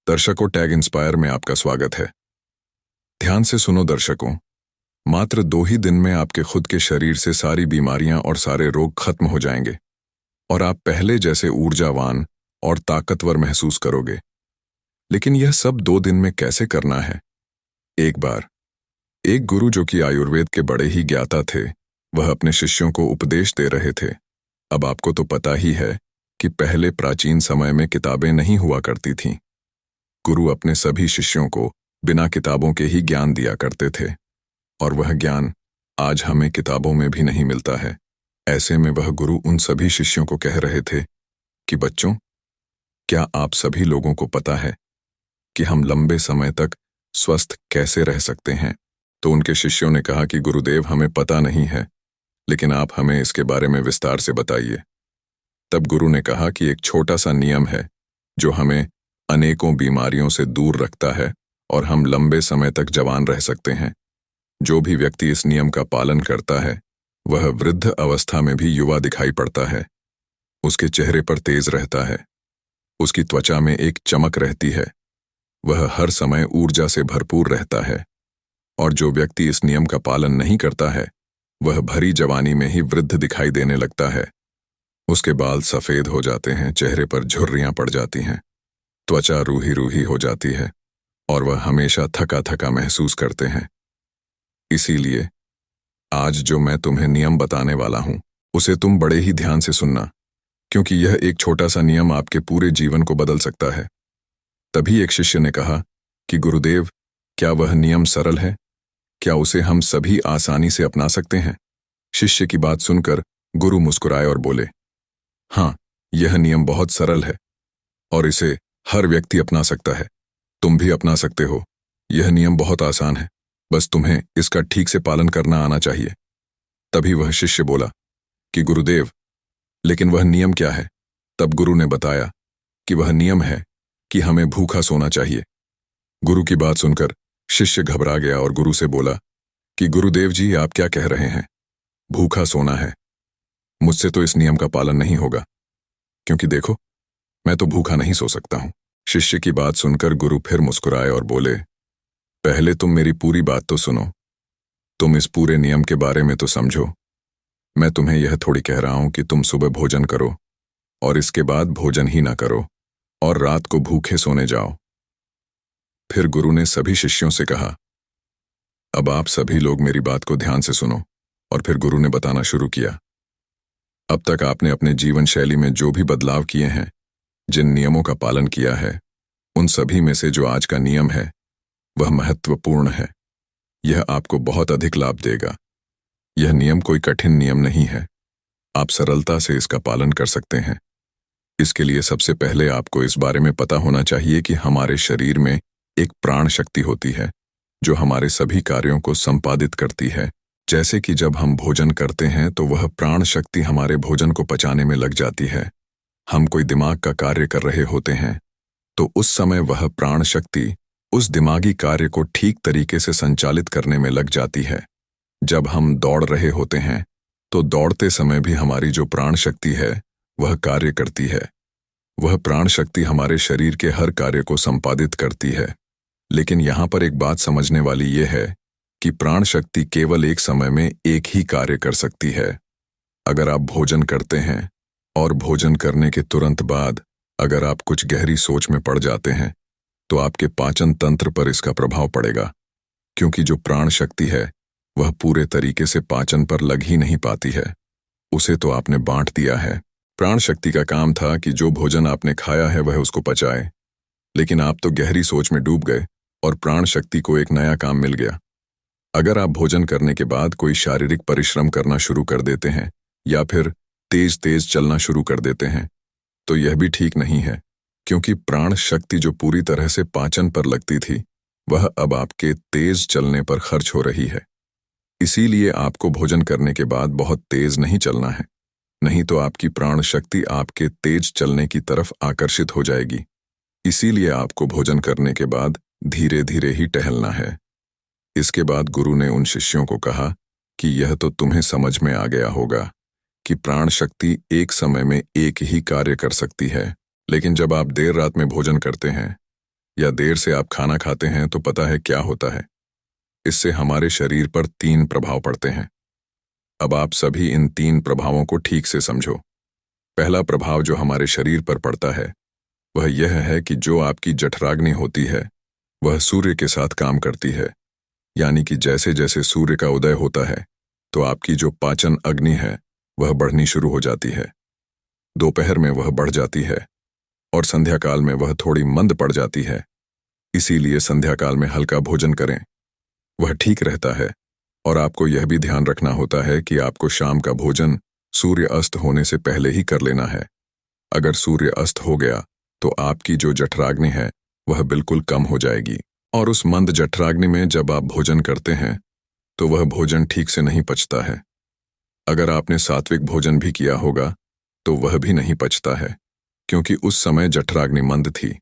दर्शकों, tag inspire में आपका स्वागत है। ध्यान से सुनो दर्शकों, मात्र 2 ही दिन में आपके खुद के शरीर से सारी बीमारियां और सारे रोग खत्म हो जाएंगे और आप पहले जैसे ऊर्जावान और ताकतवर महसूस करोगे। लेकिन यह सब 2 दिन में कैसे करना है? एक बार एक गुरु जो कि आयुर्वेद के बड़े ही ज्ञाता थे, वह अपने शिष्यों को उपदेश दे रहे थे। अब आपको तो पता ही है कि पहले प्राचीन समय में किताबें नहीं हुआ करती थीं। गुरु अपने सभी शिष्यों को बिना किताबों के ही ज्ञान दिया करते थे और वह ज्ञान आज हमें किताबों में भी नहीं मिलता है। ऐसे में वह गुरु उन सभी शिष्यों को कह रहे थे कि बच्चों, क्या आप सभी लोगों को पता है कि हम लंबे समय तक स्वस्थ कैसे रह सकते हैं? तो उनके शिष्यों ने कहा कि गुरुदेव, हमें पता नहीं है, लेकिन आप हमें इसके बारे में विस्तार से बताइए। तब गुरु ने कहा कि एक छोटा सा नियम है जो हमें अनेकों बीमारियों से दूर रखता है और हम लंबे समय तक जवान रह सकते हैं। जो भी व्यक्ति इस नियम का पालन करता है वह वृद्ध अवस्था में भी युवा दिखाई पड़ता है। उसके चेहरे पर तेज रहता है, उसकी त्वचा में एक चमक रहती है, वह हर समय ऊर्जा से भरपूर रहता है। और जो व्यक्ति इस नियम का पालन नहीं करता है वह भरी जवानी में ही वृद्ध दिखाई देने लगता है। उसके बाल सफेद हो जाते हैं, चेहरे पर झुर्रियां पड़ जाती हैं, त्वचा रूही रूही हो जाती है और वह हमेशा थका थका महसूस करते हैं। इसीलिए आज जो मैं तुम्हें नियम बताने वाला हूं उसे तुम बड़े ही ध्यान से सुनना, क्योंकि यह एक छोटा सा नियम आपके पूरे जीवन को बदल सकता है। तभी एक शिष्य ने कहा कि गुरुदेव, क्या वह नियम सरल है? क्या उसे हम सभी आसानी से अपना सकते हैं? शिष्य की बात सुनकर गुरु मुस्कुराए और बोले, हाँ, यह नियम बहुत सरल है और इसे हर व्यक्ति अपना सकता है। तुम भी अपना सकते हो। यह नियम बहुत आसान है, बस तुम्हें इसका ठीक से पालन करना आना चाहिए। तभी वह शिष्य बोला कि गुरुदेव, लेकिन वह नियम क्या है? तब गुरु ने बताया कि वह नियम है कि हमें भूखा सोना चाहिए। गुरु की बात सुनकर शिष्य घबरा गया और गुरु से बोला कि गुरुदेव जी, आप क्या कह रहे हैं? भूखा सोना है? मुझसे तो इस नियम का पालन नहीं होगा, क्योंकि देखो, मैं तो भूखा नहीं सो सकता हूं। शिष्य की बात सुनकर गुरु फिर मुस्कुराए और बोले, पहले तुम मेरी पूरी बात तो सुनो। तुम इस पूरे नियम के बारे में तो समझो। मैं तुम्हें यह थोड़ी कह रहा हूं कि तुम सुबह भोजन करो और इसके बाद भोजन ही ना करो और रात को भूखे सोने जाओ। फिर गुरु ने सभी शिष्यों से कहा, अब आप सभी लोग मेरी बात को ध्यान से सुनो। और फिर गुरु ने बताना शुरू किया, अब तक आपने अपने जीवन शैली में जो भी बदलाव किए हैं, जिन नियमों का पालन किया है, उन सभी में से जो आज का नियम है वह महत्वपूर्ण है। यह आपको बहुत अधिक लाभ देगा। यह नियम कोई कठिन नियम नहीं है, आप सरलता से इसका पालन कर सकते हैं। इसके लिए सबसे पहले आपको इस बारे में पता होना चाहिए कि हमारे शरीर में एक प्राण शक्ति होती है जो हमारे सभी कार्यों को संपादित करती है। जैसे कि जब हम भोजन करते हैं तो वह प्राण शक्ति हमारे भोजन को पचाने में लग जाती है। हम कोई दिमाग का कार्य कर रहे होते हैं तो उस समय वह प्राण शक्ति उस दिमागी कार्य को ठीक तरीके से संचालित करने में लग जाती है। जब हम दौड़ रहे होते हैं तो दौड़ते समय भी हमारी जो प्राण शक्ति है वह कार्य करती है। वह प्राण शक्ति हमारे शरीर के हर कार्य को संपादित करती है। लेकिन यहाँ पर एक बात समझने वाली ये है कि प्राण शक्ति केवल एक समय में एक ही कार्य कर सकती है। अगर आप भोजन करते हैं और भोजन करने के तुरंत बाद अगर आप कुछ गहरी सोच में पड़ जाते हैं तो आपके पाचन तंत्र पर इसका प्रभाव पड़ेगा, क्योंकि जो प्राण शक्ति है वह पूरे तरीके से पाचन पर लग ही नहीं पाती है। उसे तो आपने बांट दिया है। प्राण शक्ति का काम था कि जो भोजन आपने खाया है वह उसको पचाए, लेकिन आप तो गहरी सोच में डूब गए और प्राण शक्ति को एक नया काम मिल गया। अगर आप भोजन करने के बाद कोई शारीरिक परिश्रम करना शुरू कर देते हैं या फिर तेज तेज चलना शुरू कर देते हैं तो यह भी ठीक नहीं है, क्योंकि प्राण शक्ति जो पूरी तरह से पाचन पर लगती थी वह अब आपके तेज चलने पर खर्च हो रही है। इसीलिए आपको भोजन करने के बाद बहुत तेज नहीं चलना है, नहीं तो आपकी प्राण शक्ति आपके तेज चलने की तरफ आकर्षित हो जाएगी। इसीलिए आपको भोजन करने के बाद धीरे धीरे ही टहलना है। इसके बाद गुरु ने उन शिष्यों को कहा कि यह तो तुम्हें समझ में आ गया होगा कि प्राण शक्ति एक समय में एक ही कार्य कर सकती है, लेकिन जब आप देर रात में भोजन करते हैं या देर से आप खाना खाते हैं तो पता है क्या होता है। इससे हमारे शरीर पर 3 प्रभाव पड़ते हैं। अब आप सभी इन 3 प्रभावों को ठीक से समझो। पहला प्रभाव जो हमारे शरीर पर पड़ता है वह यह है कि जो आपकी जठराग्नि होती है वह सूर्य के साथ काम करती है। यानी कि जैसे जैसे सूर्य का उदय होता है तो आपकी जो पाचन अग्नि है वह बढ़नी शुरू हो जाती है। दोपहर में वह बढ़ जाती है और संध्या काल में वह थोड़ी मंद पड़ जाती है। इसीलिए संध्या काल में हल्का भोजन करें, वह ठीक रहता है। और आपको यह भी ध्यान रखना होता है कि आपको शाम का भोजन सूर्य अस्त होने से पहले ही कर लेना है। अगर सूर्य अस्त हो गया तो आपकी जो जठराग्नि है वह बिल्कुल कम हो जाएगी और उस मंद जठराग्नि में जब आप भोजन करते हैं तो वह भोजन ठीक से नहीं पचता है। अगर आपने सात्विक भोजन भी किया होगा तो वह भी नहीं पचता है, क्योंकि उस समय जठराग्नि मंद थी।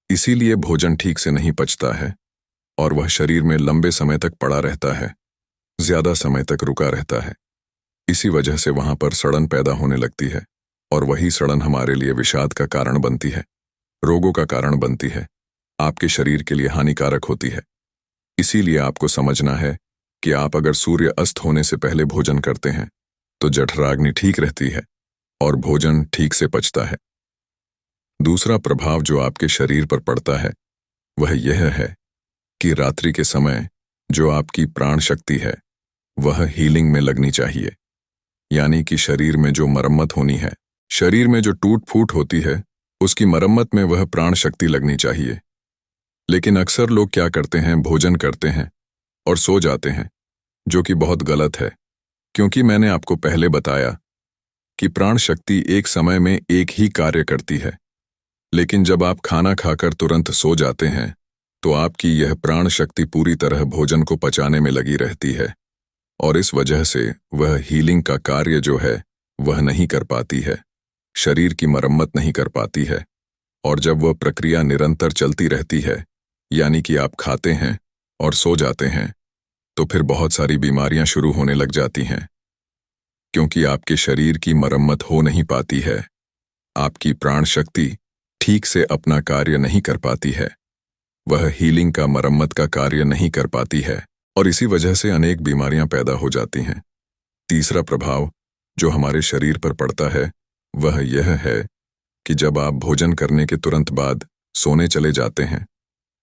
इसीलिए भोजन ठीक से नहीं पचता है और वह शरीर में लंबे समय तक पड़ा रहता है, ज्यादा समय तक रुका रहता है। इसी वजह से वहां पर सड़न पैदा होने लगती है और वही सड़न हमारे लिए विषाद का कारण बनती है, रोगों का कारण बनती है, आपके शरीर के लिए हानिकारक होती है। इसीलिए आपको समझना है कि आप अगर सूर्य अस्त होने से पहले भोजन करते हैं तो जठराग्नि ठीक रहती है और भोजन ठीक से पचता है। दूसरा प्रभाव जो आपके शरीर पर पड़ता है वह यह है कि रात्रि के समय जो आपकी प्राण शक्ति है वह हीलिंग में लगनी चाहिए। यानी कि शरीर में जो मरम्मत होनी है, शरीर में जो टूट फूट होती है, उसकी मरम्मत में वह प्राण शक्ति लगनी चाहिए। लेकिन अक्सर लोग क्या करते हैं, भोजन करते हैं और सो जाते हैं, जो कि बहुत गलत है। क्योंकि मैंने आपको पहले बताया कि प्राण शक्ति एक समय में एक ही कार्य करती है। लेकिन जब आप खाना खाकर तुरंत सो जाते हैं तो आपकी यह प्राण शक्ति पूरी तरह भोजन को पचाने में लगी रहती है और इस वजह से वह हीलिंग का कार्य जो है वह नहीं कर पाती है, शरीर की मरम्मत नहीं कर पाती है। और जब वह प्रक्रिया निरंतर चलती रहती है, यानी कि आप खाते हैं और सो जाते हैं, तो फिर बहुत सारी बीमारियां शुरू होने लग जाती हैं, क्योंकि आपके शरीर की मरम्मत हो नहीं पाती है। आपकी प्राण शक्ति ठीक से अपना कार्य नहीं कर पाती है, वह हीलिंग का मरम्मत का कार्य नहीं कर पाती है और इसी वजह से अनेक बीमारियां पैदा हो जाती हैं। तीसरा प्रभाव जो हमारे शरीर पर पड़ता है वह यह है कि जब आप भोजन करने के तुरंत बाद सोने चले जाते हैं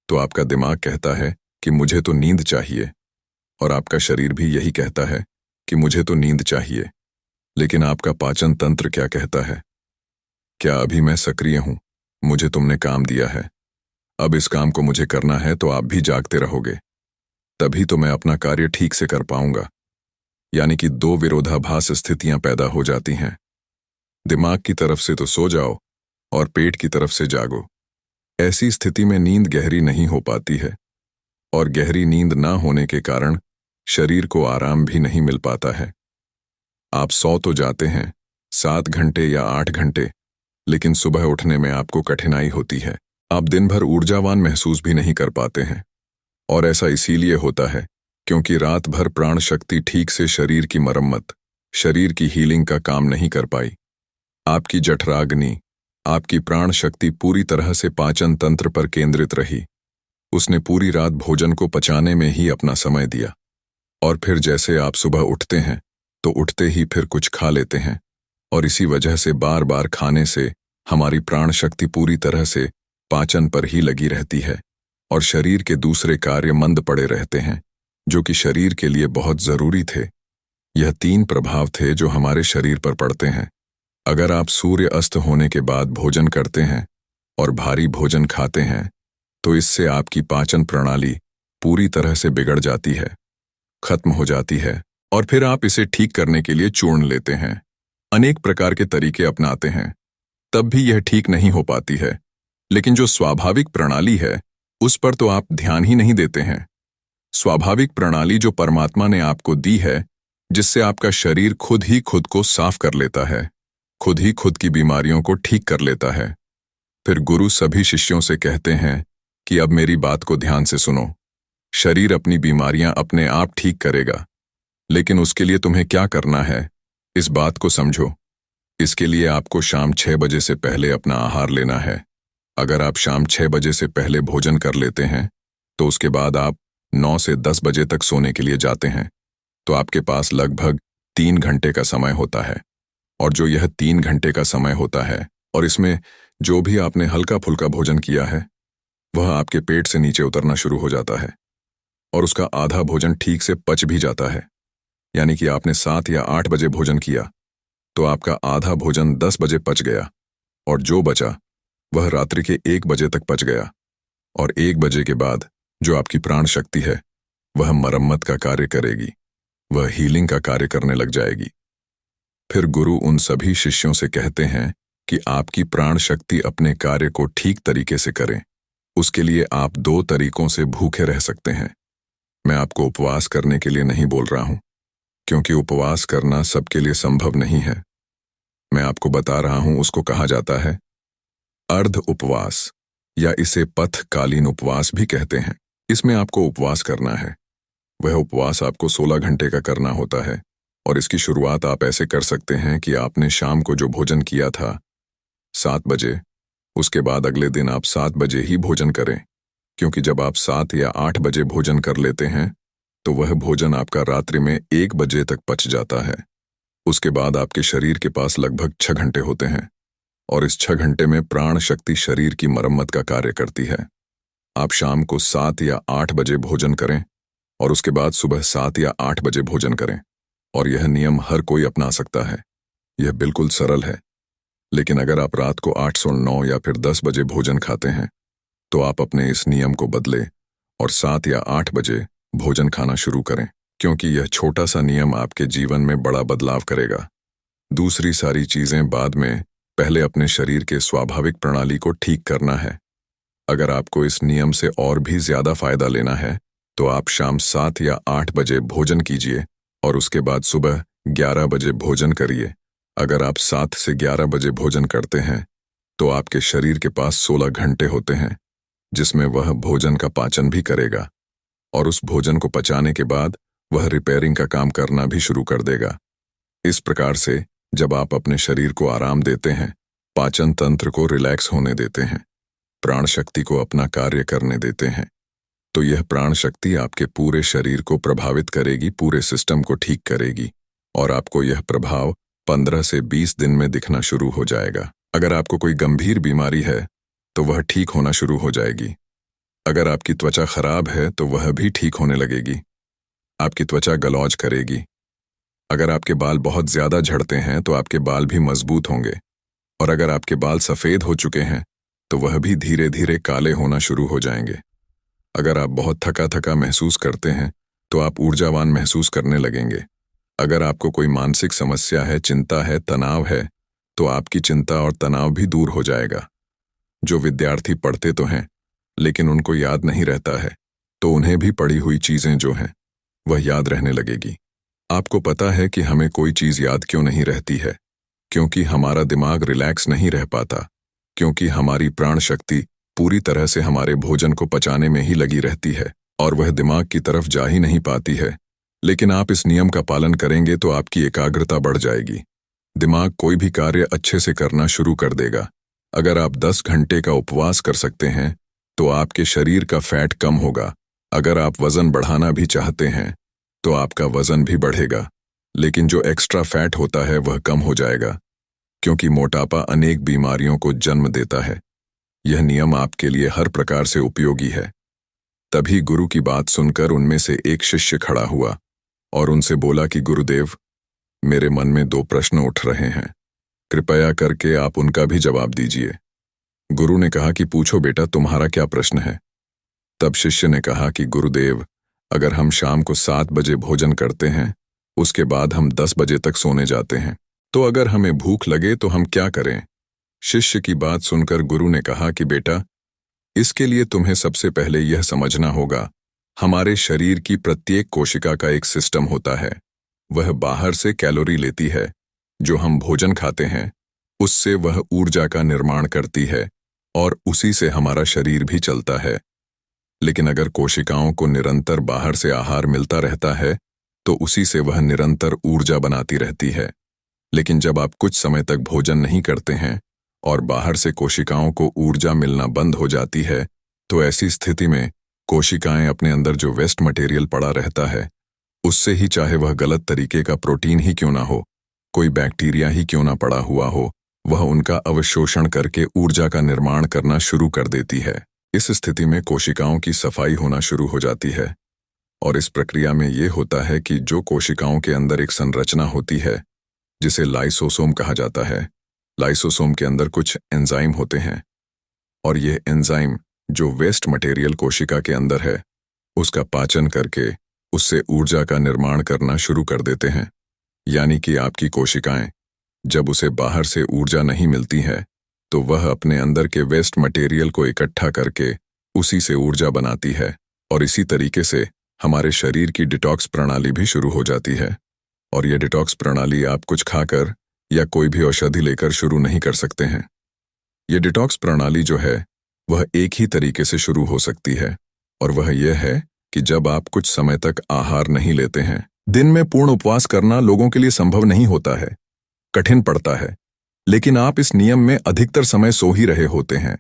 तो आपका दिमाग कहता है कि मुझे तो नींद चाहिए, और आपका शरीर भी यही कहता है कि मुझे तो नींद चाहिए। लेकिन आपका पाचन तंत्र क्या कहता है? क्या अभी मैं सक्रिय हूं? मुझे तुमने काम दिया है, अब इस काम को मुझे करना है, तो आप भी जागते रहोगे, तभी तो मैं अपना कार्य ठीक से कर पाऊंगा। यानी कि 2 विरोधाभास स्थितियां पैदा हो जाती हैं। दिमाग की तरफ से तो सो जाओ और पेट की तरफ से जागो। ऐसी स्थिति में नींद गहरी नहीं हो पाती है और गहरी नींद ना होने के कारण शरीर को आराम भी नहीं मिल पाता है। आप सो तो जाते हैं 7 घंटे या 8 घंटे, लेकिन सुबह उठने में आपको कठिनाई होती है। आप दिन भर ऊर्जावान महसूस भी नहीं कर पाते हैं और ऐसा इसीलिए होता है क्योंकि रात भर प्राण शक्ति ठीक से शरीर की मरम्मत, शरीर की हीलिंग का काम नहीं कर पाई। आपकी जठराग्नि, आपकी प्राण शक्ति पूरी तरह से पाचन तंत्र पर केंद्रित रही। उसने पूरी रात भोजन को पचाने में ही अपना समय दिया और फिर जैसे आप सुबह उठते हैं तो उठते ही फिर कुछ खा लेते हैं और इसी वजह से बार बार खाने से हमारी प्राण शक्ति पूरी तरह से पाचन पर ही लगी रहती है और शरीर के दूसरे कार्य मंद पड़े रहते हैं, जो कि शरीर के लिए बहुत जरूरी थे। यह 3 प्रभाव थे जो हमारे शरीर पर पड़ते हैं। अगर आप सूर्य अस्त होने के बाद भोजन करते हैं और भारी भोजन खाते हैं तो इससे आपकी पाचन प्रणाली पूरी तरह से बिगड़ जाती है, खत्म हो जाती है और फिर आप इसे ठीक करने के लिए चूर्ण लेते हैं, अनेक प्रकार के तरीके अपनाते हैं, तब भी यह ठीक नहीं हो पाती है। लेकिन जो स्वाभाविक प्रणाली है उस पर तो आप ध्यान ही नहीं देते हैं। स्वाभाविक प्रणाली जो परमात्मा ने आपको दी है, जिससे आपका शरीर खुद ही खुद को साफ कर लेता है, खुद ही खुद की बीमारियों को ठीक कर लेता है। फिर गुरु सभी शिष्यों से कहते हैं कि अब मेरी बात को ध्यान से सुनो, शरीर अपनी बीमारियां अपने आप ठीक करेगा, लेकिन उसके लिए तुम्हें क्या करना है इस बात को समझो। इसके लिए आपको शाम 6 बजे से पहले अपना आहार लेना है। अगर आप शाम 6 बजे से पहले भोजन कर लेते हैं, तो उसके बाद आप 9 से 10 बजे तक सोने के लिए जाते हैं, तो आपके पास लगभग 3 घंटे का समय होता है। और जो यह 3 घंटे का समय होता है, और इसमें जो भी आपने हल्का फुल्का भोजन किया है, वह आपके पेट से नीचे उतरना शुरू हो जाता है और उसका आधा भोजन ठीक से पच भी जाता है। यानी कि आपने 7 या 8 बजे भोजन किया, तो आपका आधा भोजन 10 बजे पच गया और जो बचा वह रात्रि के 1 बजे तक पच गया। और 1 बजे के बाद जो आपकी प्राण शक्ति है, वह मरम्मत का कार्य करेगी, वह हीलिंग का कार्य करने लग जाएगी। फिर गुरु उन सभी शिष्यों से कहते हैं कि आपकी प्राण शक्ति अपने कार्य को ठीक तरीके से करें। उसके लिए आप 2 तरीकों से भूखे रह सकते हैं। मैं आपको उपवास करने के लिए नहीं बोल रहा हूं, क्योंकि उपवास करना सबके लिए संभव नहीं है। मैं आपको बता रहा हूं, उसको कहा जाता है अर्ध उपवास, या इसे पथकालीन उपवास भी कहते हैं। इसमें आपको उपवास करना है। वह उपवास आपको 16 घंटे का करना होता है और इसकी शुरुआत आप ऐसे कर सकते हैं कि आपने शाम को जो भोजन किया था 7 बजे, उसके बाद अगले दिन आप 7 बजे ही भोजन करें, क्योंकि जब आप 7 या 8 बजे भोजन कर लेते हैं, तो वह भोजन आपका रात्रि में 1 बजे तक पच जाता है। उसके बाद आपके शरीर के पास लगभग 6 घंटे होते हैं और इस 6 घंटे में प्राण शक्ति शरीर की मरम्मत का कार्य करती है। आप शाम को 7 या 8 बजे भोजन करें और उसके बाद सुबह 7 या 8 बजे भोजन करें, और यह नियम हर कोई अपना सकता है। यह बिल्कुल सरल है। लेकिन अगर आप रात को 8 से 9 या फिर 10 बजे भोजन खाते हैं, तो आप अपने इस नियम को बदलें और 7 या 8 बजे भोजन खाना शुरू करें, क्योंकि यह छोटा सा नियम आपके जीवन में बड़ा बदलाव करेगा। दूसरी सारी चीजें बाद में, पहले अपने शरीर के स्वाभाविक प्रणाली को ठीक करना है। अगर आपको इस नियम से और भी ज्यादा फायदा लेना है, तो आप शाम 7 या 8 बजे भोजन कीजिए और उसके बाद सुबह 11 बजे भोजन करिए। अगर आप 7 से 11 बजे भोजन करते हैं, तो आपके शरीर के पास 16 घंटे होते हैं, जिसमें वह भोजन का पाचन भी करेगा और उस भोजन को पचाने के बाद वह रिपेयरिंग का काम करना भी शुरू कर देगा। इस प्रकार से जब आप अपने शरीर को आराम देते हैं, पाचन तंत्र को रिलैक्स होने देते हैं, प्राण शक्ति को अपना कार्य करने देते हैं, तो यह प्राण शक्ति आपके पूरे शरीर को प्रभावित करेगी, पूरे सिस्टम को ठीक करेगी और आपको यह प्रभाव 15 से 20 दिन में दिखना शुरू हो जाएगा। अगर आपको कोई गंभीर बीमारी है, तो वह ठीक होना शुरू हो जाएगी। अगर आपकी त्वचा खराब है, तो वह भी ठीक होने लगेगी। आपकी त्वचा गलौज करेगी। अगर आपके बाल बहुत ज्यादा झड़ते हैं, तो आपके बाल भी मजबूत होंगे। और अगर आपके बाल सफेद हो चुके हैं, तो वह भी धीरे धीरे काले होना शुरू हो जाएंगे। अगर आप बहुत थका थका महसूस करते हैं, तो आप ऊर्जावान महसूस करने लगेंगे। अगर आपको कोई मानसिक समस्या है, चिंता है, तनाव है, तो आपकी चिंता और तनाव भी दूर हो जाएगा। जो विद्यार्थी पढ़ते तो हैं, लेकिन उनको याद नहीं रहता है, तो उन्हें भी पढ़ी हुई चीजें जो हैं, वह याद रहने लगेगी। आपको पता है कि हमें कोई चीज याद क्यों नहीं रहती है? क्योंकि हमारा दिमाग रिलैक्स नहीं रह पाता, क्योंकि हमारी प्राण शक्ति पूरी तरह से हमारे भोजन को पचाने में ही लगी रहती है और वह दिमाग की तरफ जा ही नहीं पाती है। लेकिन आप इस नियम का पालन करेंगे तो आपकी एकाग्रता बढ़ जाएगी। दिमाग कोई भी कार्य अच्छे से करना शुरू कर देगा। अगर आप 10 घंटे का उपवास कर सकते हैं, तो आपके शरीर का फैट कम होगा। अगर आप वजन बढ़ाना भी चाहते हैं, तो आपका वजन भी बढ़ेगा, लेकिन जो एक्स्ट्रा फैट होता है वह कम हो जाएगा, क्योंकि मोटापा अनेक बीमारियों को जन्म देता है। यह नियम आपके लिए हर प्रकार से उपयोगी है। तभी गुरु की बात सुनकर उनमें से एक शिष्य खड़ा हुआ और उनसे बोला कि गुरुदेव, मेरे मन में 2 प्रश्न उठ रहे हैं, कृपया करके आप उनका भी जवाब दीजिए। गुरु ने कहा कि पूछो बेटा, तुम्हारा क्या प्रश्न है? तब शिष्य ने कहा कि गुरुदेव, अगर हम शाम को 7 बजे भोजन करते हैं, उसके बाद हम 10 बजे तक सोने जाते हैं, तो अगर हमें भूख लगे तो हम क्या करें? शिष्य की बात सुनकर गुरु ने कहा कि बेटा, इसके लिए तुम्हें सबसे पहले यह समझना होगा, हमारे शरीर की प्रत्येक कोशिका का एक सिस्टम होता है। वह बाहर से कैलोरी लेती है, जो हम भोजन खाते हैं, उससे वह ऊर्जा का निर्माण करती है और उसी से हमारा शरीर भी चलता है। लेकिन अगर कोशिकाओं को निरंतर बाहर से आहार मिलता रहता है, तो उसी से वह निरंतर ऊर्जा बनाती रहती है। लेकिन जब आप कुछ समय तक भोजन नहीं करते हैं और बाहर से कोशिकाओं को ऊर्जा मिलना बंद हो जाती है, तो ऐसी स्थिति में कोशिकाएं अपने अंदर जो वेस्ट मटेरियल पड़ा रहता है, उससे ही, चाहे वह गलत तरीके का प्रोटीन ही क्यों ना हो, कोई बैक्टीरिया ही क्यों ना पड़ा हुआ हो, वह उनका अवशोषण करके ऊर्जा का निर्माण करना शुरू कर देती है। इस स्थिति में कोशिकाओं की सफाई होना शुरू हो जाती है, और इस प्रक्रिया में यह होता है कि जो कोशिकाओं के अंदर एक संरचना होती है जिसे लाइसोसोम कहा जाता है, लाइसोसोम के अंदर कुछ एंजाइम होते हैं, और यह एंजाइम जो वेस्ट मटेरियल कोशिका के अंदर है उसका पाचन करके उससे ऊर्जा का निर्माण करना शुरू कर देते हैं। यानी कि आपकी कोशिकाएं जब उसे बाहर से ऊर्जा नहीं मिलती है तो वह अपने अंदर के वेस्ट मटेरियल को इकट्ठा करके उसी से ऊर्जा बनाती है, और इसी तरीके से हमारे शरीर की डिटॉक्स प्रणाली भी शुरू हो जाती है। और यह डिटॉक्स प्रणाली आप कुछ खाकर या कोई भी औषधि लेकर शुरू नहीं कर सकते हैं। यह डिटॉक्स प्रणाली जो है वह एक ही तरीके से शुरू हो सकती है, और वह यह है कि जब आप कुछ समय तक आहार नहीं लेते हैं। दिन में पूर्ण उपवास करना लोगों के लिए संभव नहीं होता है, कठिन पड़ता है, लेकिन आप इस नियम में अधिकतर समय सो ही रहे होते हैं।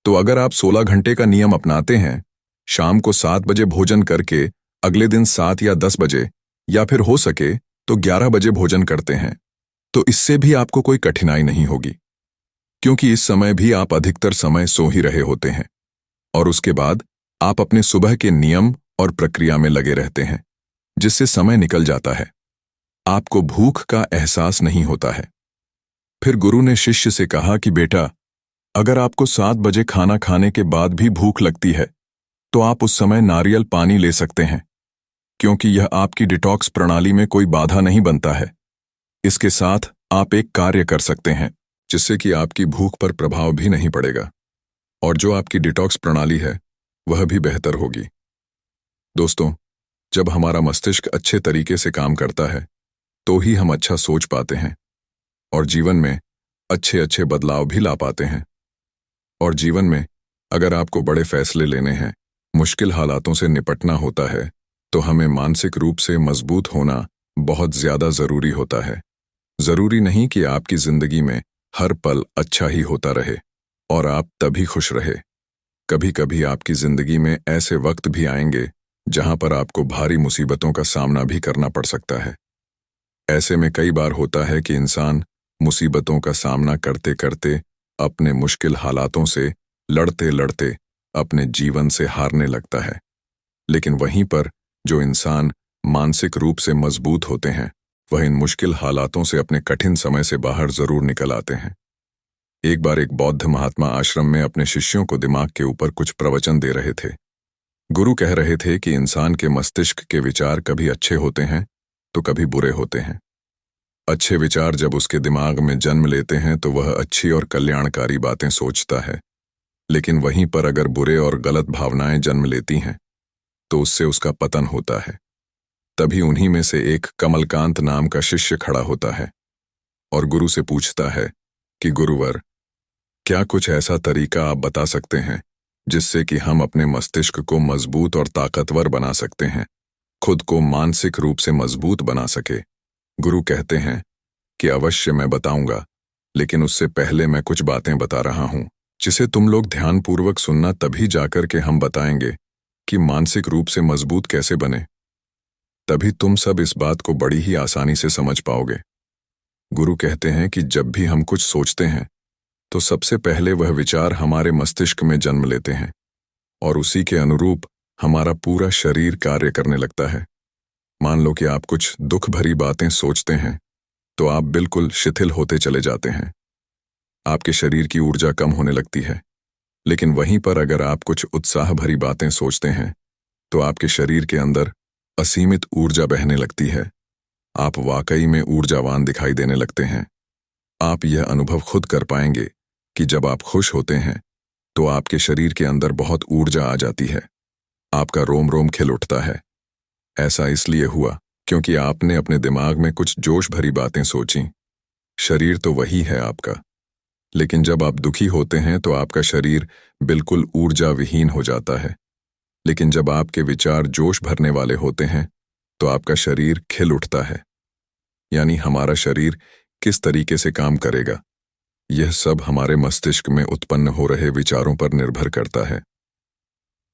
तो अगर आप 16 घंटे का नियम अपनाते हैं, शाम को 7 बजे भोजन करके अगले दिन 7 या 10 बजे या फिर हो सके तो 11 बजे भोजन करते हैं, तो इससे भी आपको कोई कठिनाई नहीं होगी, क्योंकि इस समय भी आप अधिकतर समय सो ही रहे होते हैं। और उसके बाद आप अपने सुबह के नियम और प्रक्रिया में लगे रहते हैं, जिससे समय निकल जाता है। आपको भूख का एहसास नहीं होता है। फिर गुरु ने शिष्य से कहा कि बेटा, अगर आपको 7 बजे खाना खाने के बाद भी भूख लगती है तो आप उस समय नारियल पानी ले सकते हैं, क्योंकि यह आपकी डिटॉक्स प्रणाली में कोई बाधा नहीं बनता है। इसके साथ आप एक कार्य कर सकते हैं जिससे कि आपकी भूख पर प्रभाव भी नहीं पड़ेगा, और जो आपकी डिटॉक्स प्रणाली है वह भी बेहतर होगी। दोस्तों, जब हमारा मस्तिष्क अच्छे तरीके से काम करता है तो ही हम अच्छा सोच पाते हैं, और जीवन में अच्छे अच्छे बदलाव भी ला पाते हैं। और जीवन में अगर आपको बड़े फैसले लेने हैं, मुश्किल हालातों से निपटना होता है, तो हमें मानसिक रूप से मजबूत होना बहुत ज्यादा जरूरी होता है। जरूरी नहीं कि आपकी जिंदगी में हर पल अच्छा ही होता रहे और आप तभी खुश रहे। कभी कभी आपकी जिंदगी में ऐसे वक्त भी आएंगे जहां पर आपको भारी मुसीबतों का सामना भी करना पड़ सकता है। ऐसे में कई बार होता है कि इंसान मुसीबतों का सामना करते करते अपने मुश्किल हालातों से लड़ते लड़ते अपने जीवन से हारने लगता है। लेकिन वहीं पर जो इंसान मानसिक रूप से मजबूत होते हैं, वह इन मुश्किल हालातों से अपने कठिन समय से बाहर जरूर निकल आते हैं। एक बार एक बौद्ध महात्मा आश्रम में अपने शिष्यों को दिमाग के ऊपर कुछ प्रवचन दे रहे थे। गुरु कह रहे थे कि इंसान के मस्तिष्क के विचार कभी अच्छे होते हैं तो कभी बुरे होते हैं। अच्छे विचार जब उसके दिमाग में जन्म लेते हैं तो वह अच्छी और कल्याणकारी बातें सोचता है, लेकिन वहीं पर अगर बुरे और गलत भावनाएं जन्म लेती हैं तो उससे उसका पतन होता है। तभी उन्हीं में से एक कमलकांत नाम का शिष्य खड़ा होता है और गुरु से पूछता है कि गुरुवर, क्या कुछ ऐसा तरीका आप बता सकते हैं जिससे कि हम अपने मस्तिष्क को मजबूत और ताकतवर बना सकते हैं, खुद को मानसिक रूप से मजबूत बना सके। गुरु कहते हैं कि अवश्य मैं बताऊंगा, लेकिन उससे पहले मैं कुछ बातें बता रहा हूं जिसे तुम लोग ध्यानपूर्वक सुनना, तभी जाकर के हम बताएंगे कि मानसिक रूप से मजबूत कैसे बने। तभी तुम सब इस बात को बड़ी ही आसानी से समझ पाओगे। गुरु कहते हैं कि जब भी हम कुछ सोचते हैं तो सबसे पहले वह विचार हमारे मस्तिष्क में जन्म लेते हैं और उसी के अनुरूप हमारा पूरा शरीर कार्य करने लगता है। मान लो कि आप कुछ दुख भरी बातें सोचते हैं तो आप बिल्कुल शिथिल होते चले जाते हैं, आपके शरीर की ऊर्जा कम होने लगती है। लेकिन वहीं पर अगर आप कुछ उत्साह भरी बातें सोचते हैं तो आपके शरीर के अंदर असीमित ऊर्जा बहने लगती है, आप वाकई में ऊर्जावान दिखाई देने लगते हैं। आप यह अनुभव खुद कर पाएंगे कि जब आप खुश होते हैं तो आपके शरीर के अंदर बहुत ऊर्जा आ जाती है, आपका रोम रोम खिल उठता है। ऐसा इसलिए हुआ क्योंकि आपने अपने दिमाग में कुछ जोश भरी बातें सोची। शरीर तो वही है आपका, लेकिन जब आप दुखी होते हैं तो आपका शरीर बिल्कुल ऊर्जा विहीन हो जाता है। लेकिन जब आपके विचार जोश भरने वाले होते हैं तो आपका शरीर खिल उठता है। यानी हमारा शरीर किस तरीके से काम करेगा यह सब हमारे मस्तिष्क में उत्पन्न हो रहे विचारों पर निर्भर करता है।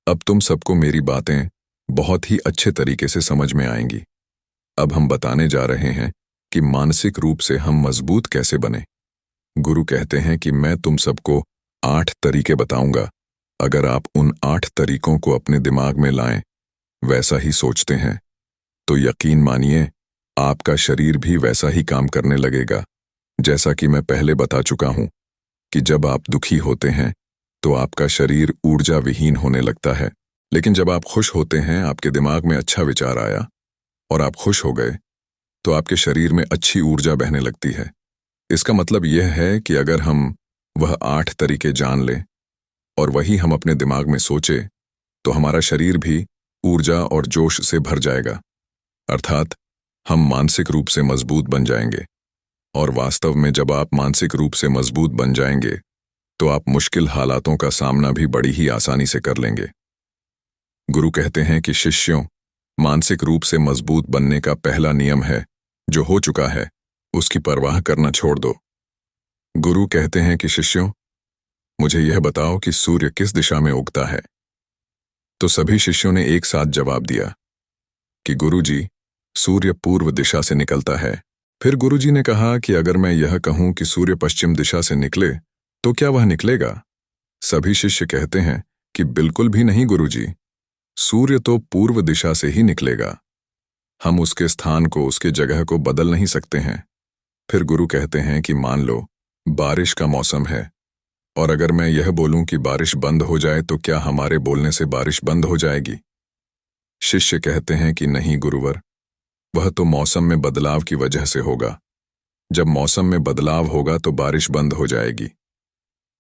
अब तुम सबको मेरी बातें बहुत ही अच्छे तरीके से समझ में आएंगी। अब हम बताने जा रहे हैं कि मानसिक रूप से हम मजबूत कैसे बने। गुरु कहते हैं कि मैं तुम सबको 8 तरीके बताऊंगा। अगर आप उन 8 तरीकों को अपने दिमाग में लाएं, वैसा ही सोचते हैं, तो यकीन मानिए आपका शरीर भी वैसा ही काम करने लगेगा। जैसा कि मैं पहले बता चुका हूं कि जब आप दुखी होते हैं तो आपका शरीर ऊर्जा विहीन होने लगता है, लेकिन जब आप खुश होते हैं, आपके दिमाग में अच्छा विचार आया और आप खुश हो गए, तो आपके शरीर में अच्छी ऊर्जा बहने लगती है। इसका मतलब यह है कि अगर हम वह 8 तरीके जान लें और वही हम अपने दिमाग में सोचे, तो हमारा शरीर भी ऊर्जा और जोश से भर जाएगा। अर्थात हम मानसिक रूप से मजबूत बन जाएंगे। और वास्तव में जब आप मानसिक रूप से मजबूत बन जाएंगे, तो आप मुश्किल हालातों का सामना भी बड़ी ही आसानी से कर लेंगे। गुरु कहते हैं कि शिष्यों, मानसिक रूप से मजबूत बनने का पहला नियम है, जो हो चुका है उसकी परवाह करना छोड़ दो। गुरु कहते हैं कि शिष्यों, मुझे यह बताओ कि सूर्य किस दिशा में उगता है। तो सभी शिष्यों ने एक साथ जवाब दिया कि गुरुजी, सूर्य पूर्व दिशा से निकलता है। फिर गुरुजी ने कहा कि अगर मैं यह कहूं कि सूर्य पश्चिम दिशा से निकले, तो क्या वह निकलेगा? सभी शिष्य कहते हैं कि बिल्कुल भी नहीं गुरुजी, सूर्य तो पूर्व दिशा से ही निकलेगा। हम उसके स्थान को, उसके जगह को बदल नहीं सकते हैं। फिर गुरु कहते हैं कि मान लो बारिश का मौसम है, और अगर मैं यह बोलूं कि बारिश बंद हो जाए, तो क्या हमारे बोलने से बारिश बंद हो जाएगी? शिष्य कहते हैं कि नहीं गुरुवर, वह तो मौसम में बदलाव की वजह से होगा। जब मौसम में बदलाव होगा तो बारिश बंद हो जाएगी।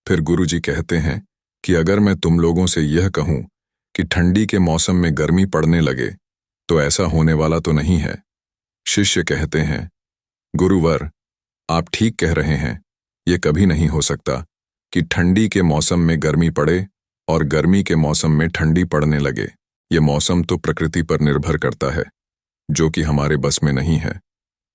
फिर गुरुजी कहते हैं कि अगर मैं तुम लोगों से यह कहूं कि ठंडी के मौसम में गर्मी पड़ने लगे, तो ऐसा होने वाला तो नहीं है। शिष्य कहते हैं, गुरुवर, आप ठीक कह रहे हैं, ये कभी नहीं हो सकता कि ठंडी के मौसम में गर्मी पड़े और गर्मी के मौसम में ठंडी पड़ने लगे। ये मौसम तो प्रकृति पर निर्भर करता है, जो कि हमारे बस में नहीं है।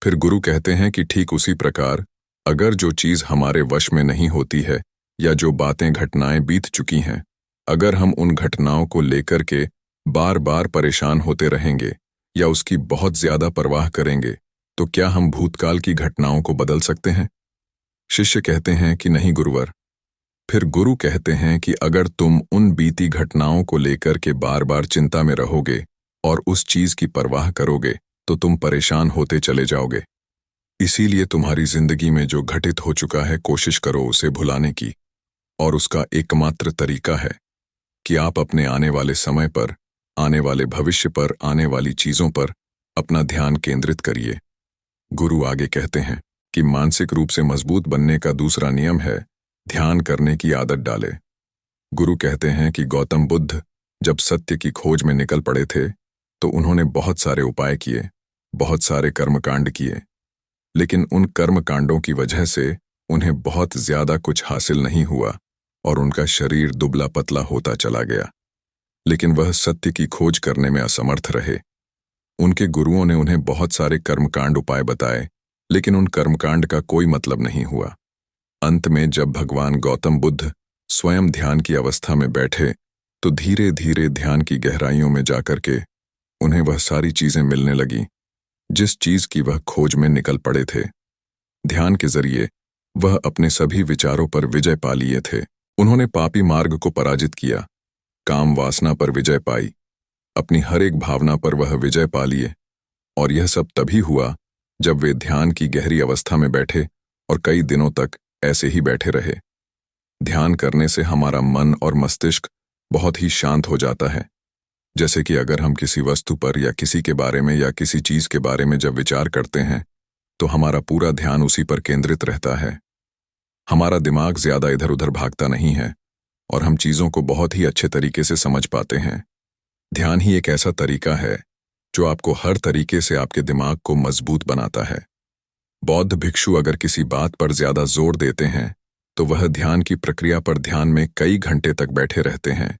फिर गुरु कहते हैं कि ठीक उसी प्रकार अगर जो चीज़ हमारे वश में नहीं होती है, या जो बातें घटनाएं बीत चुकी हैं, अगर हम उन घटनाओं को लेकर के बार बार परेशान होते रहेंगे या उसकी बहुत ज्यादा परवाह करेंगे, तो क्या हम भूतकाल की घटनाओं को बदल सकते हैं? शिष्य कहते हैं कि नहीं गुरुवर। फिर गुरु कहते हैं कि अगर तुम उन बीती घटनाओं को लेकर के बार बार चिंता में रहोगे और उस चीज की परवाह करोगे, तो तुम परेशान होते चले जाओगे। इसीलिए तुम्हारी जिंदगी में जो घटित हो चुका है, कोशिश करो उसे भुलाने की, और उसका एकमात्र तरीका है कि आप अपने आने वाले समय पर, आने वाले भविष्य पर, आने वाली चीजों पर अपना ध्यान केंद्रित करिए। गुरु आगे कहते हैं कि मानसिक रूप से मजबूत बनने का दूसरा नियम है ध्यान करने की आदत डाले। गुरु कहते हैं कि गौतम बुद्ध जब सत्य की खोज में निकल पड़े थे, तो उन्होंने बहुत सारे उपाय किए, बहुत सारे कर्मकांड किए, लेकिन उन कर्मकांडों की वजह से उन्हें बहुत ज्यादा कुछ हासिल नहीं हुआ और उनका शरीर दुबला पतला होता चला गया। लेकिन वह सत्य की खोज करने में असमर्थ रहे। उनके गुरुओं ने उन्हें बहुत सारे कर्मकांड उपाय बताए, लेकिन उन कर्मकांड का कोई मतलब नहीं हुआ। अंत में जब भगवान गौतम बुद्ध स्वयं ध्यान की अवस्था में बैठे, तो धीरे धीरे ध्यान की गहराइयों में जाकर के उन्हें वह सारी चीजें मिलने लगी जिस चीज की वह खोज में निकल पड़े थे। ध्यान के जरिए वह अपने सभी विचारों पर विजय पा लिए थे। उन्होंने पापी मार्ग को पराजित किया, काम वासना पर विजय पाई, अपनी हर एक भावना पर वह विजय पा लिए। और यह सब तभी हुआ जब वे ध्यान की गहरी अवस्था में बैठे और कई दिनों तक ऐसे ही बैठे रहे। ध्यान करने से हमारा मन और मस्तिष्क बहुत ही शांत हो जाता है। जैसे कि अगर हम किसी वस्तु पर या किसी के बारे में या किसी चीज के बारे में जब विचार करते हैं, तो हमारा पूरा ध्यान उसी पर केंद्रित रहता है। हमारा दिमाग ज्यादा इधर उधर भागता नहीं है और हम चीजों को बहुत ही अच्छे तरीके से समझ पाते हैं। ध्यान ही एक ऐसा तरीका है जो आपको हर तरीके से आपके दिमाग को मजबूत बनाता है। बौद्ध भिक्षु अगर किसी बात पर ज्यादा जोर देते हैं, तो वह ध्यान की प्रक्रिया पर ध्यान में कई घंटे तक बैठे रहते हैं,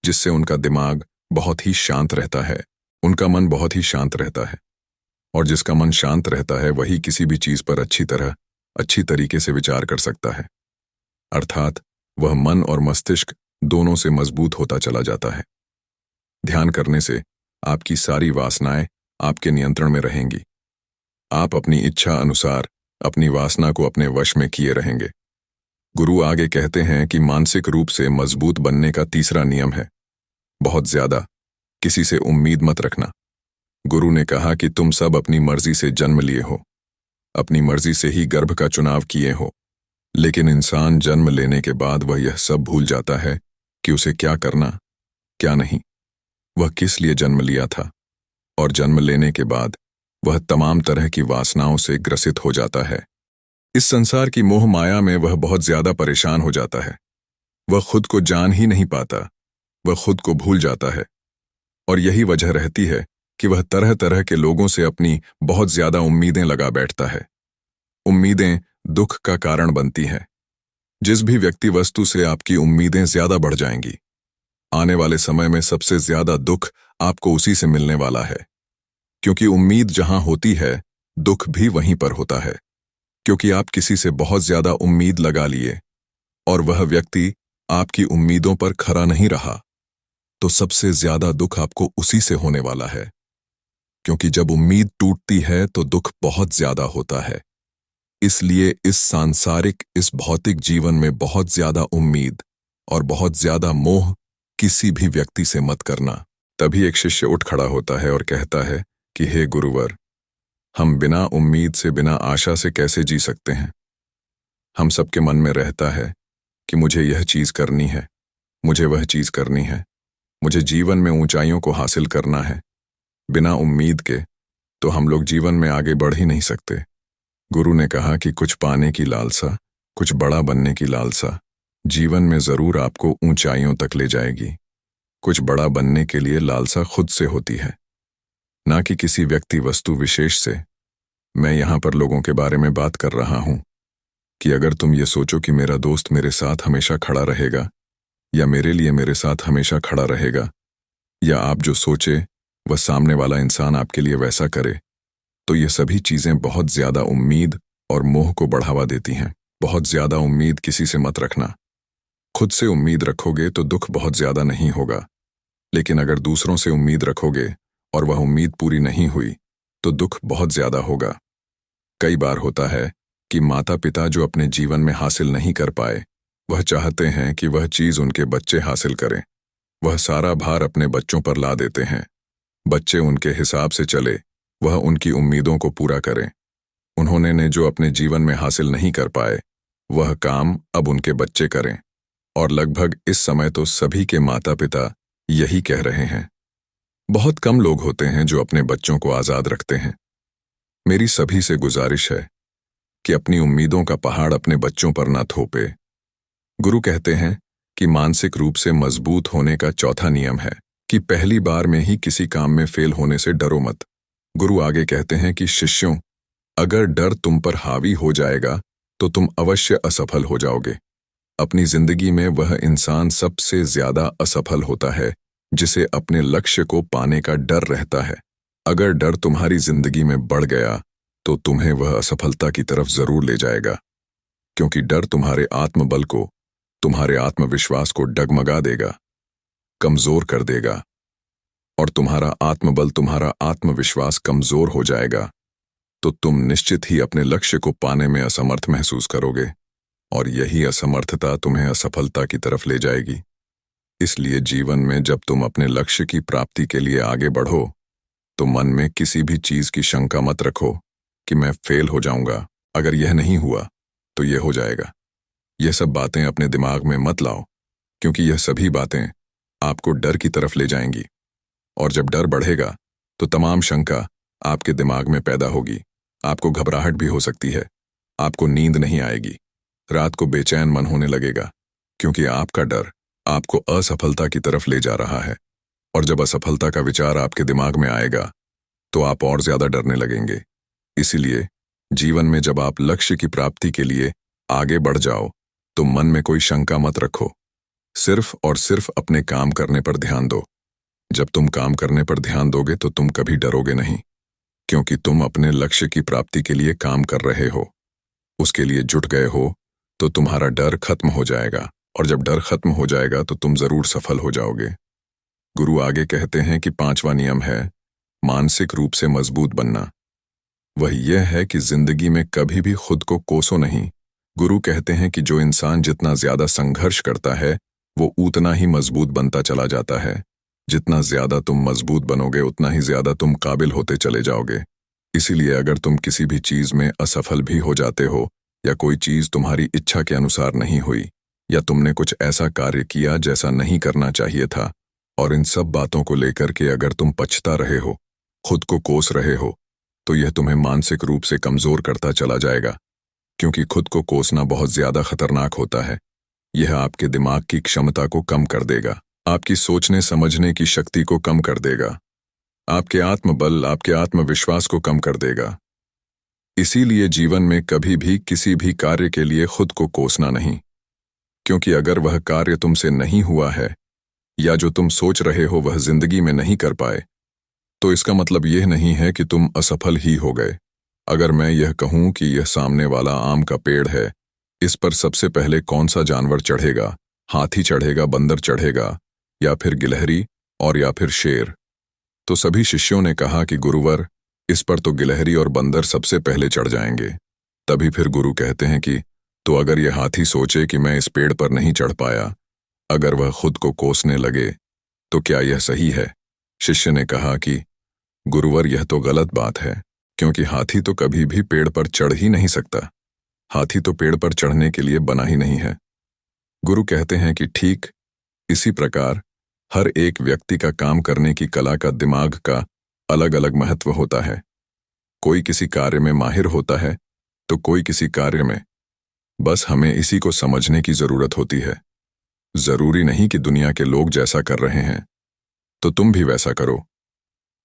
जिससे उनका दिमाग बहुत ही शांत रहता है, उनका मन बहुत ही शांत रहता है। और जिसका मन शांत रहता है, वही किसी भी चीज पर अच्छी तरीके से विचार कर सकता है। अर्थात वह मन और मस्तिष्क दोनों से मजबूत होता चला जाता है। ध्यान करने से आपकी सारी वासनाएं आपके नियंत्रण में रहेंगी। आप अपनी इच्छा अनुसार अपनी वासना को अपने वश में किए रहेंगे। गुरु आगे कहते हैं कि मानसिक रूप से मजबूत बनने का तीसरा नियम है, बहुत ज्यादा किसी से उम्मीद मत रखना। गुरु ने कहा कि तुम सब अपनी मर्जी से जन्म लिए हो, अपनी मर्जी से ही गर्भ का चुनाव किए हो, लेकिन इंसान जन्म लेने के बाद वह यह सब भूल जाता है कि उसे क्या करना, क्या नहीं, वह किस लिए जन्म लिया था। और जन्म लेने के बाद वह तमाम तरह की वासनाओं से ग्रसित हो जाता है। इस संसार की मोह माया में वह बहुत ज्यादा परेशान हो जाता है। वह खुद को जान ही नहीं पाता, वह खुद को भूल जाता है। और यही वजह रहती है कि वह तरह तरह के लोगों से अपनी बहुत ज्यादा उम्मीदें लगा बैठता है। उम्मीदें दुख का कारण बनती हैं। जिस भी व्यक्ति वस्तु से आपकी उम्मीदें ज्यादा बढ़ जाएंगी, आने वाले समय में सबसे ज्यादा दुख आपको उसी से मिलने वाला है। क्योंकि उम्मीद जहां होती है, दुख भी वहीं पर होता है। क्योंकि आप किसी से बहुत ज्यादा उम्मीद लगा लिए और वह व्यक्ति आपकी उम्मीदों पर खरा नहीं रहा, तो सबसे ज्यादा दुख आपको उसी से होने वाला है। क्योंकि जब उम्मीद टूटती है तो दुख बहुत ज्यादा होता है। इसलिए इस सांसारिक, इस भौतिक जीवन में बहुत ज्यादा उम्मीद और बहुत ज्यादा मोह किसी भी व्यक्ति से मत करना। तभी एक शिष्य उठ खड़ा होता है और कहता है कि हे गुरुवर, हम बिना उम्मीद से, बिना आशा से कैसे जी सकते हैं। हम सबके मन में रहता है कि मुझे यह चीज करनी है, मुझे वह चीज करनी है, मुझे जीवन में ऊंचाइयों को हासिल करना है। बिना उम्मीद के तो हम लोग जीवन में आगे बढ़ ही नहीं सकते। गुरु ने कहा कि कुछ पाने की लालसा, कुछ बड़ा बनने की लालसा जीवन में जरूर आपको ऊंचाइयों तक ले जाएगी। कुछ बड़ा बनने के लिए लालसा खुद से होती है, ना कि किसी व्यक्ति वस्तु विशेष से। मैं यहां पर लोगों के बारे में बात कर रहा हूं कि अगर तुम ये सोचो कि मेरा दोस्त मेरे साथ हमेशा खड़ा रहेगा, या मेरे लिए मेरे साथ हमेशा खड़ा रहेगा, या आप जो सोचे वह सामने वाला इंसान आपके लिए वैसा करे, तो ये सभी चीजें बहुत ज्यादा उम्मीद और मोह को बढ़ावा देती हैं। बहुत ज्यादा उम्मीद किसी से मत रखना। खुद से उम्मीद रखोगे तो दुख बहुत ज्यादा नहीं होगा, लेकिन अगर दूसरों से उम्मीद रखोगे और वह उम्मीद पूरी नहीं हुई तो दुख बहुत ज्यादा होगा। कई बार होता है कि माता पिता जो अपने जीवन में हासिल नहीं कर पाए, वह चाहते हैं कि वह चीज उनके बच्चे हासिल करें। वह सारा भार अपने बच्चों पर ला देते हैं। बच्चे उनके हिसाब से चले, वह उनकी उम्मीदों को पूरा करें। उन्होंने ने जो अपने जीवन में हासिल नहीं कर पाए, वह काम अब उनके बच्चे करें। और लगभग इस समय तो सभी के माता पिता यही कह रहे हैं। बहुत कम लोग होते हैं जो अपने बच्चों को आजाद रखते हैं। मेरी सभी से गुजारिश है कि अपनी उम्मीदों का पहाड़ अपने बच्चों पर ना थोपे। गुरु कहते हैं कि मानसिक रूप से मजबूत होने का चौथा नियम है कि पहली बार में ही किसी काम में फेल होने से डरो मत। गुरु आगे कहते हैं कि शिष्यों, अगर डर तुम पर हावी हो जाएगा तो तुम अवश्य असफल हो जाओगे। अपनी जिंदगी में वह इंसान सबसे ज्यादा असफल होता है जिसे अपने लक्ष्य को पाने का डर रहता है। अगर डर तुम्हारी जिंदगी में बढ़ गया तो तुम्हें वह असफलता की तरफ जरूर ले जाएगा, क्योंकि डर तुम्हारे आत्मबल को, तुम्हारे आत्मविश्वास को डगमगा देगा, कमजोर कर देगा। और तुम्हारा आत्मबल, तुम्हारा आत्मविश्वास कमजोर हो जाएगा तो तुम निश्चित ही अपने लक्ष्य को पाने में असमर्थ महसूस करोगे, और यही असमर्थता तुम्हें असफलता की तरफ ले जाएगी। इसलिए जीवन में जब तुम अपने लक्ष्य की प्राप्ति के लिए आगे बढ़ो तो मन में किसी भी चीज की शंका मत रखो कि मैं फेल हो जाऊंगा, अगर यह नहीं हुआ तो यह हो जाएगा। यह सब बातें अपने दिमाग में मत लाओ, क्योंकि यह सभी बातें आपको डर की तरफ ले जाएंगी। और जब डर बढ़ेगा तो तमाम शंका आपके दिमाग में पैदा होगी। आपको घबराहट भी हो सकती है, आपको नींद नहीं आएगी, रात को बेचैन मन होने लगेगा, क्योंकि आपका डर आपको असफलता की तरफ ले जा रहा है। और जब असफलता का विचार आपके दिमाग में आएगा तो आप और ज्यादा डरने लगेंगे। इसीलिए जीवन में जब आप लक्ष्य की प्राप्ति के लिए आगे बढ़ जाओ तो मन में कोई शंका मत रखो, सिर्फ और सिर्फ अपने काम करने पर ध्यान दो। जब तुम काम करने पर ध्यान दोगे तो तुम कभी डरोगे नहीं, क्योंकि तुम अपने लक्ष्य की प्राप्ति के लिए काम कर रहे हो, उसके लिए जुट गए हो, तो तुम्हारा डर खत्म हो जाएगा, और जब डर खत्म हो जाएगा तो तुम जरूर सफल हो जाओगे। गुरु आगे कहते हैं कि पांचवा नियम है मानसिक रूप से मजबूत बनना। वह यह है कि जिंदगी में कभी भी खुद को कोसो नहीं। गुरु कहते हैं कि जो इंसान जितना ज्यादा संघर्ष करता है वो उतना ही मजबूत बनता चला जाता है। जितना ज्यादा तुम मजबूत बनोगे उतना ही ज्यादा तुम काबिल होते चले जाओगे। इसीलिए अगर तुम किसी भी चीज में असफल भी हो जाते हो, या कोई चीज तुम्हारी इच्छा के अनुसार नहीं हुई, या तुमने कुछ ऐसा कार्य किया जैसा नहीं करना चाहिए था, और इन सब बातों को लेकर के अगर तुम पछता रहे हो, खुद को कोस रहे हो, तो यह तुम्हें मानसिक रूप से कमजोर करता चला जाएगा। क्योंकि खुद को कोसना बहुत ज्यादा खतरनाक होता है। यह आपके दिमाग की क्षमता को कम कर देगा, आपकी सोचने समझने की शक्ति को कम कर देगा, आपके आत्मबल, आपके आत्मविश्वास को कम कर देगा। इसीलिए जीवन में कभी भी किसी भी कार्य के लिए खुद को कोसना नहीं, क्योंकि अगर वह कार्य तुमसे नहीं हुआ है, या जो तुम सोच रहे हो वह जिंदगी में नहीं कर पाए, तो इसका मतलब यह नहीं है कि तुम असफल ही हो गए। अगर मैं यह कहूं कि यह सामने वाला आम का पेड़ है, इस पर सबसे पहले कौन सा जानवर चढ़ेगा? हाथी चढ़ेगा, बंदर चढ़ेगा, या फिर गिलहरी, और या फिर शेर? तो सभी शिष्यों ने कहा कि गुरुवर, इस पर तो गिलहरी और बंदर सबसे पहले चढ़ जाएंगे। तभी फिर गुरु कहते हैं कि तो अगर यह हाथी सोचे कि मैं इस पेड़ पर नहीं चढ़ पाया, अगर वह खुद को कोसने लगे, तो क्या यह सही है? शिष्य ने कहा कि गुरुवर, यह तो गलत बात है, क्योंकि हाथी तो कभी भी पेड़ पर चढ़ ही नहीं सकता। हाथी तो पेड़ पर चढ़ने के लिए बना ही नहीं है। गुरु कहते हैं कि ठीक इसी प्रकार हर एक व्यक्ति का काम करने की कला का, दिमाग का अलग अलग महत्व होता है। कोई किसी कार्य में माहिर होता है तो कोई किसी कार्य में। बस हमें इसी को समझने की जरूरत होती है। जरूरी नहीं कि दुनिया के लोग जैसा कर रहे हैं तो तुम भी वैसा करो।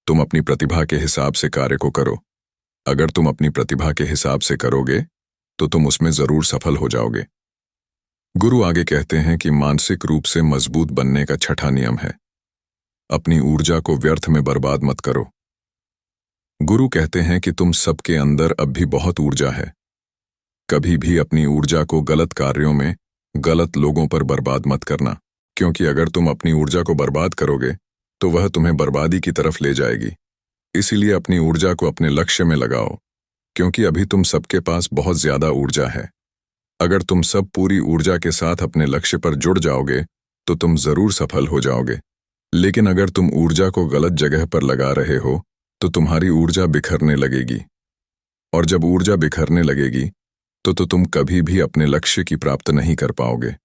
तुम अपनी प्रतिभा के हिसाब से कार्य को करो। अगर तुम अपनी प्रतिभा के हिसाब से करोगे तो तुम उसमें जरूर सफल हो जाओगे। गुरु आगे कहते हैं कि मानसिक रूप से मजबूत बनने का छठा नियम है अपनी ऊर्जा को व्यर्थ में बर्बाद मत करो। गुरु कहते हैं कि तुम सबके अंदर अब भी बहुत ऊर्जा है। कभी भी अपनी ऊर्जा को गलत कार्यों में, गलत लोगों पर बर्बाद मत करना, क्योंकि अगर तुम अपनी ऊर्जा को बर्बाद करोगे तो वह तुम्हें बर्बादी की तरफ ले जाएगी। इसीलिए अपनी ऊर्जा को अपने लक्ष्य में लगाओ, क्योंकि अभी तुम सबके पास बहुत ज्यादा ऊर्जा है। अगर तुम सब पूरी ऊर्जा के साथ अपने लक्ष्य पर जुड़ जाओगे तो तुम जरूर सफल हो जाओगे। लेकिन अगर तुम ऊर्जा को गलत जगह पर लगा रहे हो तो तुम्हारी ऊर्जा बिखरने लगेगी, और जब ऊर्जा बिखरने लगेगी तो तुम कभी भी अपने लक्ष्य की प्राप्त नहीं कर पाओगे।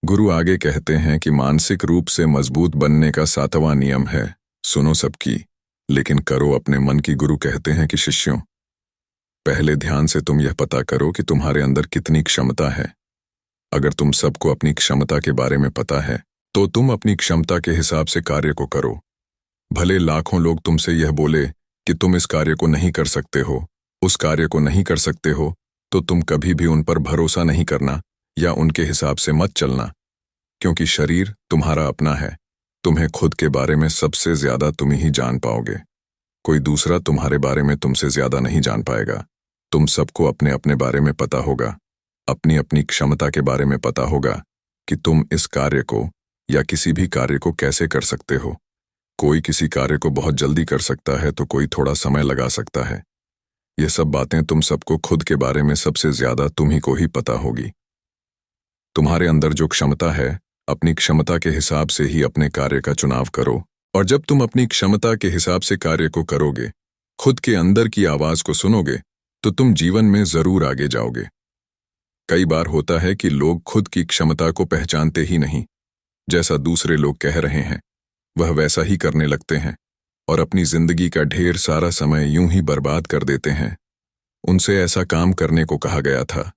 गुरु आगे कहते हैं कि मानसिक रूप से मजबूत बनने का सातवां नियम है सुनो सबकी, लेकिन करो अपने मन की। गुरु कहते हैं कि शिष्यों, पहले ध्यान से तुम यह पता करो कि तुम्हारे अंदर कितनी क्षमता है। अगर तुम सबको अपनी क्षमता के बारे में पता है तो तुम अपनी क्षमता के हिसाब से कार्य को करो। भले लाखों लोग तुमसे यह बोले कि तुम इस कार्य को नहीं कर सकते हो, उस कार्य को नहीं कर सकते हो, तो तुम कभी भी उन पर भरोसा नहीं करना या उनके हिसाब से मत चलना, क्योंकि शरीर तुम्हारा अपना है। तुम्हें खुद के बारे में सबसे ज्यादा तुम ही जान पाओगे। कोई दूसरा तुम्हारे बारे में तुमसे ज्यादा नहीं जान पाएगा। तुम सबको अपने अपने बारे में पता होगा, अपनी अपनी क्षमता के बारे में पता होगा कि तुम इस कार्य को या किसी भी कार्य को कैसे कर सकते हो। कोई किसी कार्य को बहुत जल्दी कर सकता है तो कोई थोड़ा समय लगा सकता है। ये सब बातें तुम सबको खुद के बारे में सबसे ज्यादा तुम ही को ही पता होगी। तुम्हारे अंदर जो क्षमता है, अपनी क्षमता के हिसाब से ही अपने कार्य का चुनाव करो, और जब तुम अपनी क्षमता के हिसाब से कार्य को करोगे, खुद के अंदर की आवाज को सुनोगे, तो तुम जीवन में जरूर आगे जाओगे। कई बार होता है कि लोग खुद की क्षमता को पहचानते ही नहीं। जैसा दूसरे लोग कह रहे हैं वह वैसा ही करने लगते हैं और अपनी जिंदगी का ढेर सारा समय यूं ही बर्बाद कर देते हैं। उनसे ऐसा काम करने को कहा गया था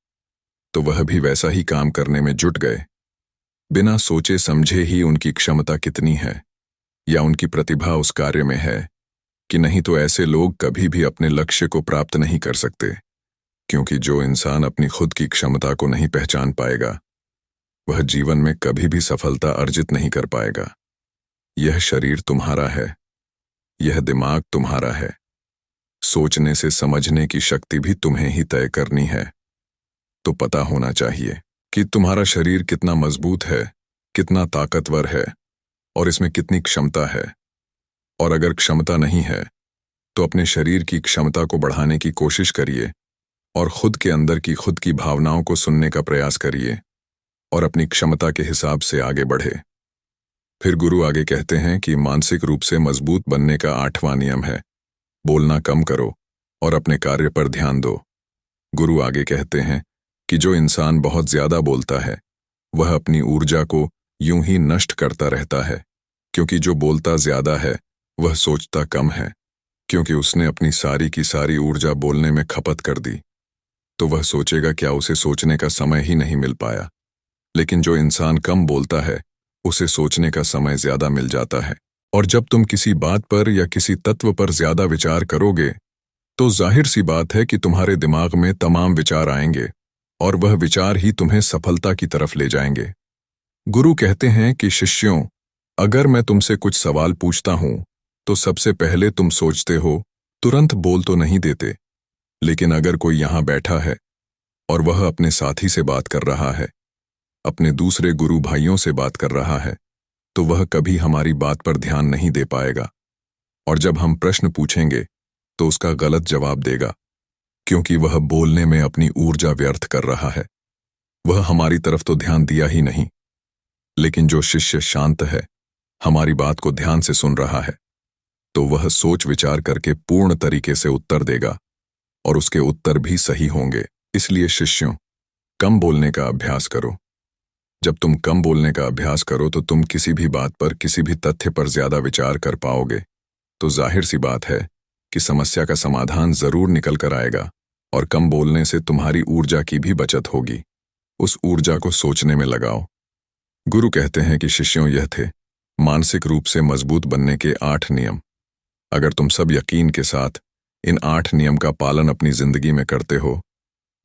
तो वह भी वैसा ही काम करने में जुट गए, बिना सोचे समझे ही उनकी क्षमता कितनी है या उनकी प्रतिभा उस कार्य में है कि नहीं। तो ऐसे लोग कभी भी अपने लक्ष्य को प्राप्त नहीं कर सकते, क्योंकि जो इंसान अपनी खुद की क्षमता को नहीं पहचान पाएगा वह जीवन में कभी भी सफलता अर्जित नहीं कर पाएगा। यह शरीर तुम्हारा है, यह दिमाग तुम्हारा है, सोचने से समझने की शक्ति भी तुम्हें ही तय करनी है। तो पता होना चाहिए कि तुम्हारा शरीर कितना मजबूत है, कितना ताकतवर है और इसमें कितनी क्षमता है। और अगर क्षमता नहीं है तो अपने शरीर की क्षमता को बढ़ाने की कोशिश करिए और खुद के अंदर की खुद की भावनाओं को सुनने का प्रयास करिए और अपनी क्षमता के हिसाब से आगे बढ़े। फिर गुरु आगे कहते हैं कि मानसिक रूप से मजबूत बनने का 8वां नियम है, बोलना कम करो और अपने कार्य पर ध्यान दो। गुरु आगे कहते हैं कि जो इंसान बहुत ज्यादा बोलता है वह अपनी ऊर्जा को यूं ही नष्ट करता रहता है, क्योंकि जो बोलता ज्यादा है वह सोचता कम है, क्योंकि उसने अपनी सारी की सारी ऊर्जा बोलने में खपत कर दी तो वह सोचेगा क्या उसे सोचने का समय ही नहीं मिल पाया। लेकिन जो इंसान कम बोलता है उसे सोचने का समय ज्यादा मिल जाता है। और जब तुम किसी बात पर या किसी तत्व पर ज्यादा विचार करोगे तो जाहिर सी बात है कि तुम्हारे दिमाग में तमाम विचार आएंगे और वह विचार ही तुम्हें सफलता की तरफ ले जाएंगे। गुरु कहते हैं कि शिष्यों, अगर मैं तुमसे कुछ सवाल पूछता हूं तो सबसे पहले तुम सोचते हो, तुरंत बोल तो नहीं देते। लेकिन अगर कोई यहां बैठा है और वह अपने साथी से बात कर रहा है, अपने दूसरे गुरु भाइयों से बात कर रहा है, तो वह कभी हमारी बात पर ध्यान नहीं दे पाएगा। और जब हम प्रश्न पूछेंगे तो उसका गलत जवाब देगा, क्योंकि वह बोलने में अपनी ऊर्जा व्यर्थ कर रहा है। वह हमारी तरफ तो ध्यान दिया ही नहीं। लेकिन जो शिष्य शांत है, हमारी बात को ध्यान से सुन रहा है, तो वह सोच विचार करके पूर्ण तरीके से उत्तर देगा और उसके उत्तर भी सही होंगे। इसलिए शिष्यों, कम बोलने का अभ्यास करो। जब तुम कम बोलने का अभ्यास करो तो तुम किसी भी बात पर, किसी भी तथ्य पर ज्यादा विचार कर पाओगे। तो जाहिर सी बात है कि समस्या का समाधान जरूर निकल कर आएगा और कम बोलने से तुम्हारी ऊर्जा की भी बचत होगी। उस ऊर्जा को सोचने में लगाओ। गुरु कहते हैं कि शिष्यों, यह थे मानसिक रूप से मजबूत बनने के 8 नियम। अगर तुम सब यकीन के साथ इन 8 नियम का पालन अपनी जिंदगी में करते हो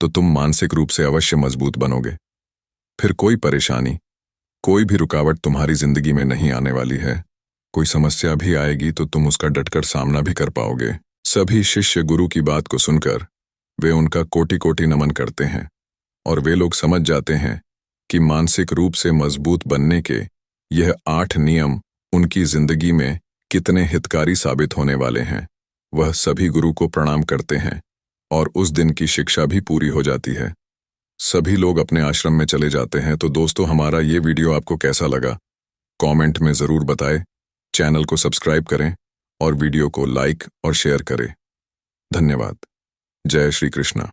तो तुम मानसिक रूप से अवश्य मजबूत बनोगे। फिर कोई परेशानी, कोई भी रुकावट तुम्हारी जिंदगी में नहीं आने वाली है। कोई समस्या भी आएगी तो तुम उसका डटकर सामना भी कर पाओगे। सभी शिष्य गुरु की बात को सुनकर वे उनका कोटि कोटि नमन करते हैं और वे लोग समझ जाते हैं कि मानसिक रूप से मजबूत बनने के यह 8 नियम उनकी जिंदगी में कितने हितकारी साबित होने वाले हैं। वह सभी गुरु को प्रणाम करते हैं और उस दिन की शिक्षा भी पूरी हो जाती है। सभी लोग अपने आश्रम में चले जाते हैं। तो दोस्तों, हमारा ये वीडियो आपको कैसा लगा कमेंट में ज़रूर बताएं। चैनल को सब्सक्राइब करें और वीडियो को लाइक और शेयर करें। धन्यवाद। जय श्री कृष्णा।